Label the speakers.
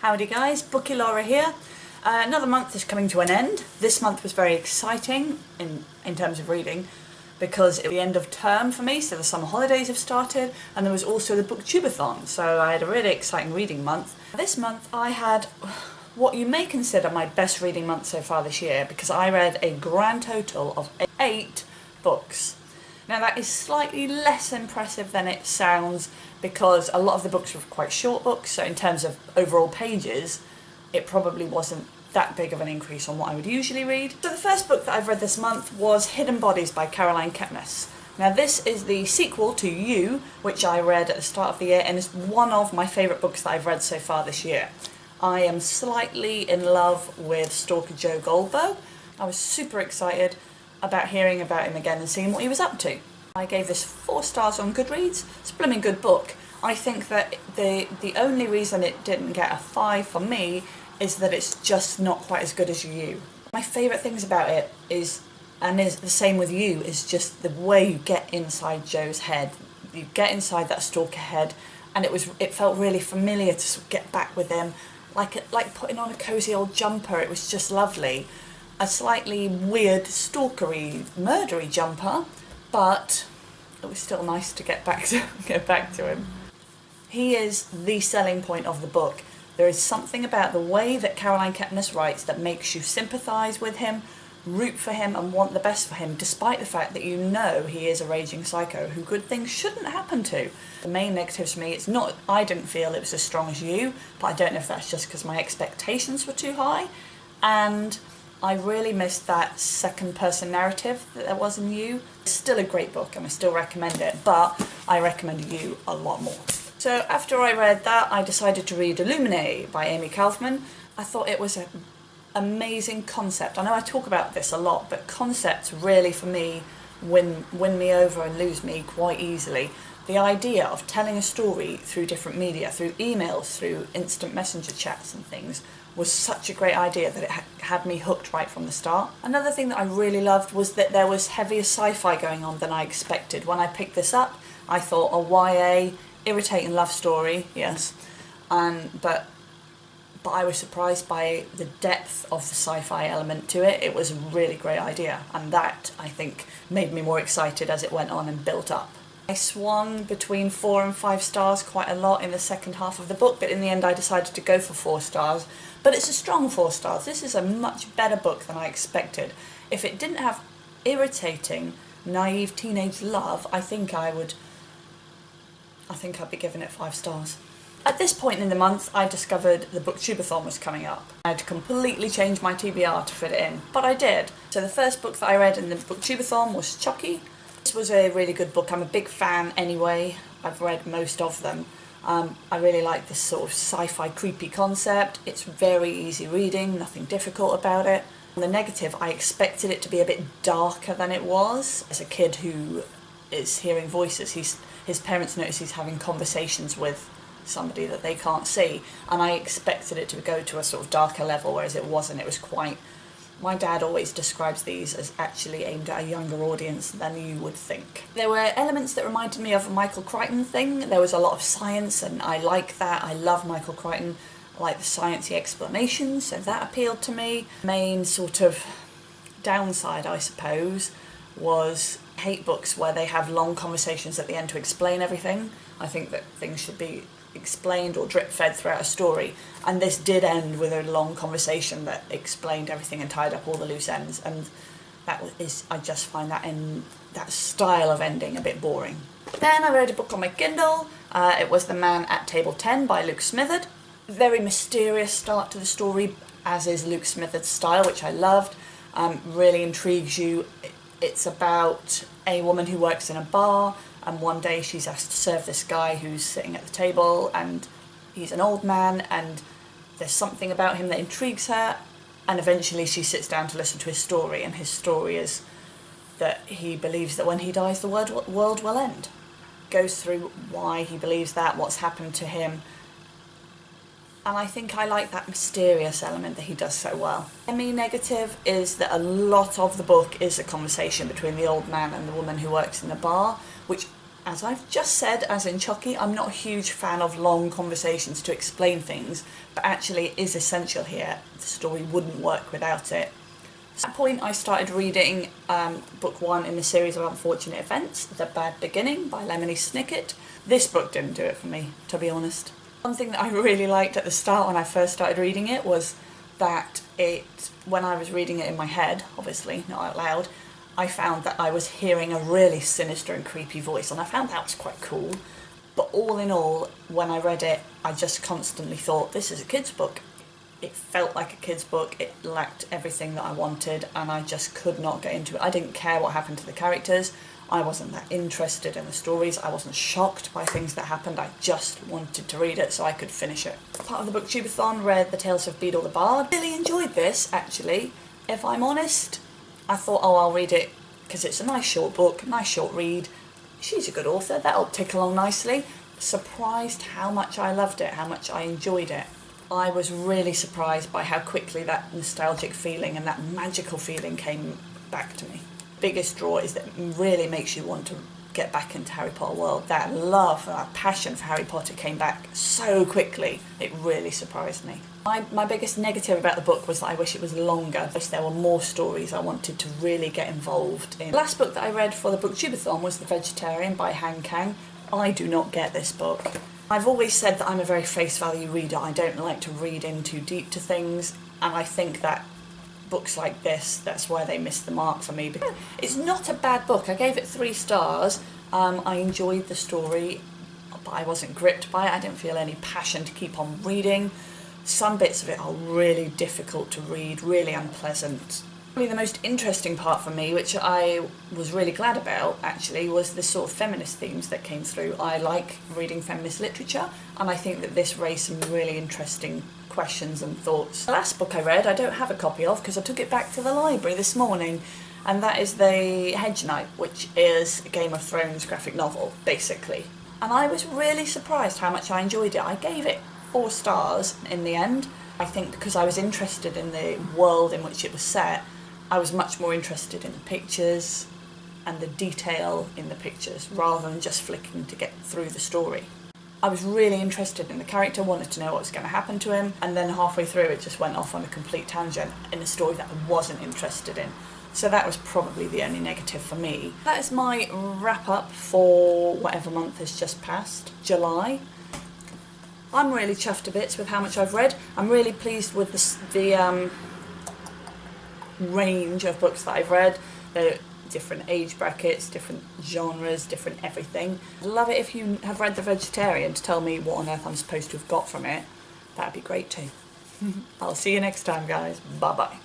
Speaker 1: Howdy guys, Bookie Laura here. Another month is coming to an end. This month was very exciting in terms of reading because it was the end of term for me, so the summer holidays have started, and there was also the Booktubeathon, so I had a really exciting reading month. This month I had what you may consider my best reading month so far this year because I read a grand total of 8 books. Now that is slightly less impressive than it sounds because a lot of the books were quite short books, so in terms of overall pages it probably wasn't that big of an increase on what I would usually read. So the first book that I've read this month was Hidden Bodies by Caroline Kepnes. Now this is the sequel to You, which I read at the start of the year and is one of my favourite books that I've read so far this year. I am slightly in love with stalker Joe Goldberg. I was super excited about hearing about him again and seeing what he was up to. I gave this 4 stars on Goodreads. It's a blooming good book. I think that the only reason it didn't get a 5 for me is that it's just not quite as good as You. My favourite things about it is, and is the same with You, is just the way you get inside Joe's head. You get inside that stalker head and it felt really familiar to sort of get back with him, like putting on a cosy old jumper. It was just lovely. A slightly weird, stalkery, murdery jumper, but it was still nice to get back to him. He is the selling point of the book. There is something about the way that Caroline Kepnes writes that makes you sympathise with him, root for him and want the best for him, despite the fact that you know he is a raging psycho who good things shouldn't happen to. The main negatives for me, it's not, I didn't feel it was as strong as You, but I don't know if that's just because my expectations were too high, and I really missed that second person narrative that there was in You. It's still a great book and I still recommend it, but I recommend You a lot more. So after I read that, I decided to read Illuminate by Amy Kaufman. I thought it was an amazing concept. I know I talk about this a lot, but concepts really for me win me over and lose me quite easily. The idea of telling a story through different media, through emails, through instant messenger chats and things, was such a great idea that it had me hooked right from the start. Another thing that I really loved was that there was heavier sci-fi going on than I expected. When I picked this up, I thought a YA, irritating love story, yes, but I was surprised by the depth of the sci-fi element to it. It was a really great idea, and that, I think, made me more excited as it went on and built up. I swung between 4 and 5 stars quite a lot in the second half of the book, but in the end I decided to go for 4 stars. But it's a strong 4 stars. This is a much better book than I expected. If it didn't have irritating, naive teenage love, I think I'd be giving it 5 stars. At this point in the month, I discovered the Booktubeathon was coming up. I had to completely change my TBR to fit it in, but I did. So the first book that I read in the Booktubeathon was Chucky. This was a really good book. I'm a big fan anyway. I've read most of them. I really like this sort of sci-fi creepy concept. It's very easy reading, nothing difficult about it. On the negative, I expected it to be a bit darker than it was. As a kid who is hearing voices, his parents notice he's having conversations with somebody that they can't see, and I expected it to go to a sort of darker level, whereas it wasn't. It was quite... My dad always describes these as actually aimed at a younger audience than you would think. There were elements that reminded me of a Michael Crichton thing. There was a lot of science, and I like that. I love Michael Crichton. I like the sciencey explanations, so that appealed to me. Main sort of downside, I suppose, was I hate books where they have long conversations at the end to explain everything. I think that things should be explained or drip-fed throughout a story, and this did end with a long conversation that explained everything and tied up all the loose ends, and I just find that style of ending a bit boring. Then I read a book on my Kindle. It was The Man at Table 10 by Luke Smitherd. Very mysterious start to the story, as is Luke Smitherd's style, which I loved. Really intrigues you. It's about a woman who works in a bar, and one day she's asked to serve this guy who's sitting at the table, and he's an old man, and there's something about him that intrigues her, and eventually she sits down to listen to his story, and his story is that he believes that when he dies the world will end. Goes through why he believes that, what's happened to him, and I think I like that mysterious element that he does so well. The main negative is that a lot of the book is a conversation between the old man and the woman who works in the bar, which As I've just said, as in Chucky, I'm not a huge fan of long conversations to explain things, but actually it is essential here. The story wouldn't work without it. At that point I started reading book 1 in the series of Unfortunate Events, The Bad Beginning by Lemony Snicket. This book didn't do it for me, to be honest. One thing that I really liked at the start when I first started reading it was that when I was reading it in my head, obviously, not out loud, I found that I was hearing a really sinister and creepy voice, and I found that was quite cool. But all in all, when I read it, I just constantly thought, this is a kid's book. It felt like a kid's book, it lacked everything that I wanted, and I just could not get into it. I didn't care what happened to the characters, I wasn't that interested in the stories, I wasn't shocked by things that happened, I just wanted to read it so I could finish it. Part of the Booktubeathon read The Tales of Beedle the Bard. I really enjoyed this, actually. If I'm honest, I thought, oh, I'll read it because it's a nice short book, nice short read. She's a good author, that'll tick along nicely. Surprised how much I loved it, how much I enjoyed it. I was really surprised by how quickly that nostalgic feeling and that magical feeling came back to me. Biggest draw is that it really makes you want to get back into Harry Potter world. That love, that passion for Harry Potter came back so quickly, it really surprised me. My biggest negative about the book was that I wish it was longer. I wish there were more stories I wanted to really get involved in. The last book that I read for the Booktubeathon was The Vegetarian by Han Kang. I do not get this book. I've always said that I'm a very face value reader. I don't like to read in too deep to things, and I think that books like this, that's why they missed the mark for me. It's not a bad book. I gave it 3 stars. I enjoyed the story, but I wasn't gripped by it. I didn't feel any passion to keep on reading. Some bits of it are really difficult to read, really unpleasant. Probably the most interesting part for me, which I was really glad about actually, was the sort of feminist themes that came through. I like reading feminist literature, and I think that this raised some really interesting questions and thoughts. The last book I read I don't have a copy of because I took it back to the library this morning, and that is The Hedge Knight, which is a Game of Thrones graphic novel, basically. And I was really surprised how much I enjoyed it. I gave it 4 stars in the end. I think because I was interested in the world in which it was set, I was much more interested in the pictures and the detail in the pictures rather than just flicking to get through the story. I was really interested in the character, wanted to know what was going to happen to him, and then halfway through it just went off on a complete tangent in a story that I wasn't interested in. So that was probably the only negative for me. That is my wrap up for whatever month has just passed, July. I'm really chuffed to bits with how much I've read. I'm really pleased with the range of books that I've read. They're different age brackets, different genres, different everything. I'd love it if you have read The Vegetarian to tell me what on earth I'm supposed to have got from it. That'd be great too. I'll see you next time, guys. Bye bye.